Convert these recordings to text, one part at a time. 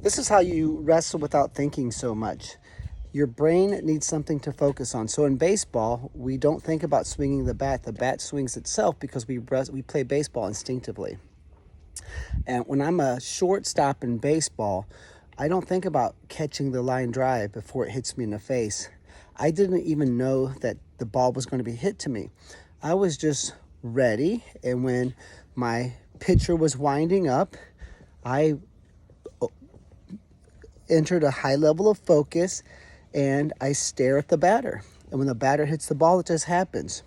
This is how you wrestle without thinking so much. Your brain needs something to focus on. So in baseball, we don't think about swinging the bat. The bat swings itself because we play baseball instinctively. And when I'm a shortstop in baseball, I don't think about catching the line drive before it hits me in the face. I didn't even know that the ball was going to be hit to me. I was just ready, and when my pitcher was winding up, I entered a high level of focus and I stare at the batter. And when the batter hits the ball, it just happens.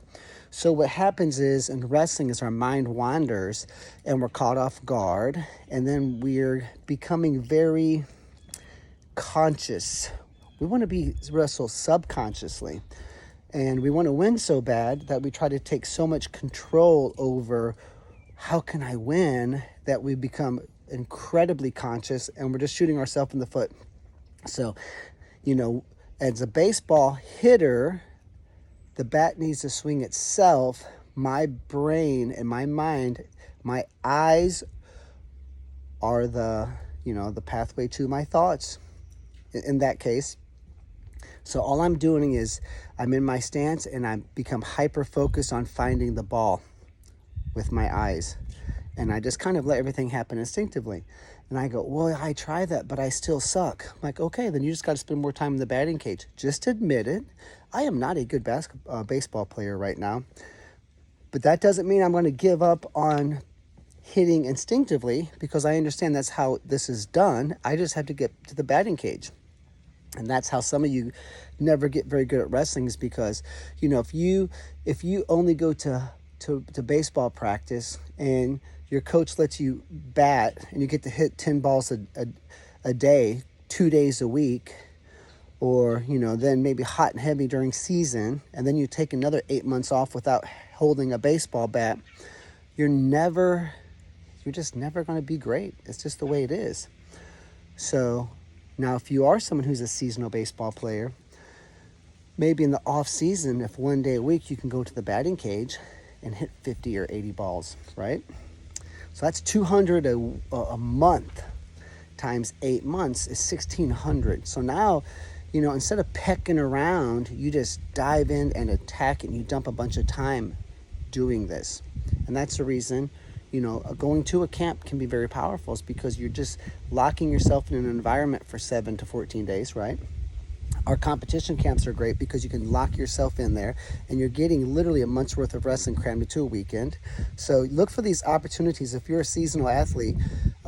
So what happens is in wrestling is our mind wanders and we're caught off guard, and then we're becoming very conscious. We want to wrestle subconsciously, and we want to win so bad that we try to take so much control over how can I win that we become incredibly conscious and we're just shooting ourselves in the foot. So, as a baseball hitter, the bat needs to swing itself. My brain and my mind, my eyes are the pathway to my thoughts in that case. So all I'm doing is I'm in my stance and I become hyper-focused on finding the ball with my eyes. And I just kind of let everything happen instinctively. And I go, well, I try that, but I still suck. I'm like, okay, then you just got to spend more time in the batting cage. Just admit it. I am not a good baseball player right now. But that doesn't mean I'm going to give up on hitting instinctively, because I understand that's how this is done. I just have to get to the batting cage. And that's how some of you never get very good at wrestling, is because, if you only go to baseball practice and your coach lets you bat and you get to hit 10 balls a day, 2 days a week, or, then maybe hot and heavy during season, and then you take another 8 months off without holding a baseball bat, you're just never going to be great. It's just the way it is. So now, if you are someone who's a seasonal baseball player, maybe in the off season, if 1 day a week you can go to the batting cage and hit 50 or 80 balls, right? So that's 200 a month times 8 months is 1,600. So now, instead of pecking around, you just dive in and attack it, and you dump a bunch of time doing this. And that's the reason, going to a camp can be very powerful, is because you're just locking yourself in an environment for 7 to 14 days, right? Our competition camps are great because you can lock yourself in there and you're getting literally a month's worth of wrestling crammed into a weekend. So look for these opportunities. If you're a seasonal athlete,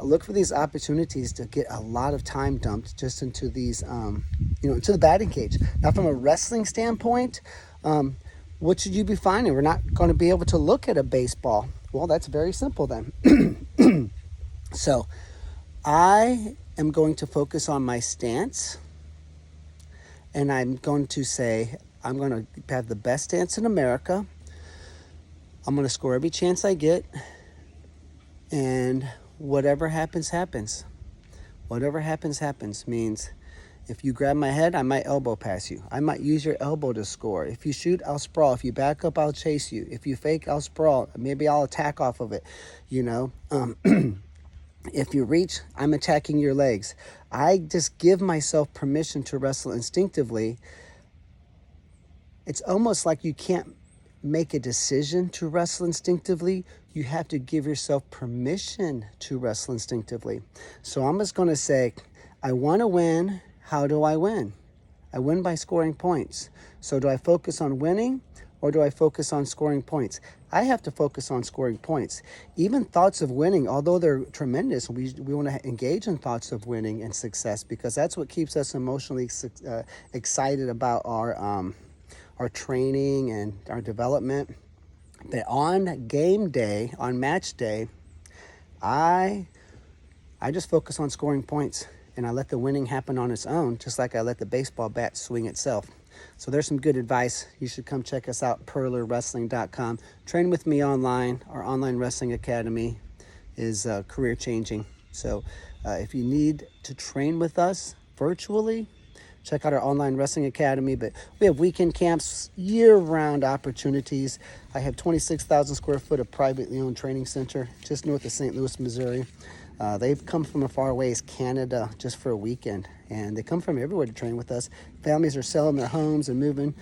look for these opportunities to get a lot of time dumped just into these, into the batting cage. Now, from a wrestling standpoint, what should you be finding? We're not going to be able to look at a baseball. Well, that's very simple then. So I am going to focus on my stance. And I'm going to say, I'm going to have the best stance in America. I'm going to score every chance I get. And whatever happens, happens. Whatever happens, happens means if you grab my head, I might elbow pass you. I might use your elbow to score. If you shoot, I'll sprawl. If you back up, I'll chase you. If you fake, I'll sprawl. Maybe I'll attack off of it, If you reach, I'm attacking your legs. I just give myself permission to wrestle instinctively. It's almost like you can't make a decision to wrestle instinctively. You have to give yourself permission to wrestle instinctively. So I'm just going to say, I want to win. How do I win? I win by scoring points. So do I focus on winning, or do I focus on scoring points? I have to focus on scoring points. Even thoughts of winning, although they're tremendous, we want to engage in thoughts of winning and success, because that's what keeps us emotionally excited about our training and our development. But on game day, on match day, I just focus on scoring points, and I let the winning happen on its own, just like I let the baseball bat swing itself. So there's some good advice. You should come check us out, PurlerWrestling.com. Train with me online. Our online wrestling academy is career changing. So if you need to train with us virtually, check out our online wrestling academy. But we have weekend camps, year-round opportunities. I have 26,000 square foot of privately owned training center just north of St. Louis, Missouri. They've come from a far ways, Canada, just for a weekend, and they come from everywhere to train with us. Families are selling their homes and moving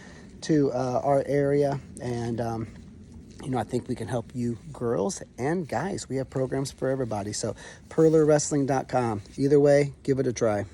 to our area, and I think we can help you girls and guys. We have programs for everybody. So PurlerWrestling.com. Either way, give it a try.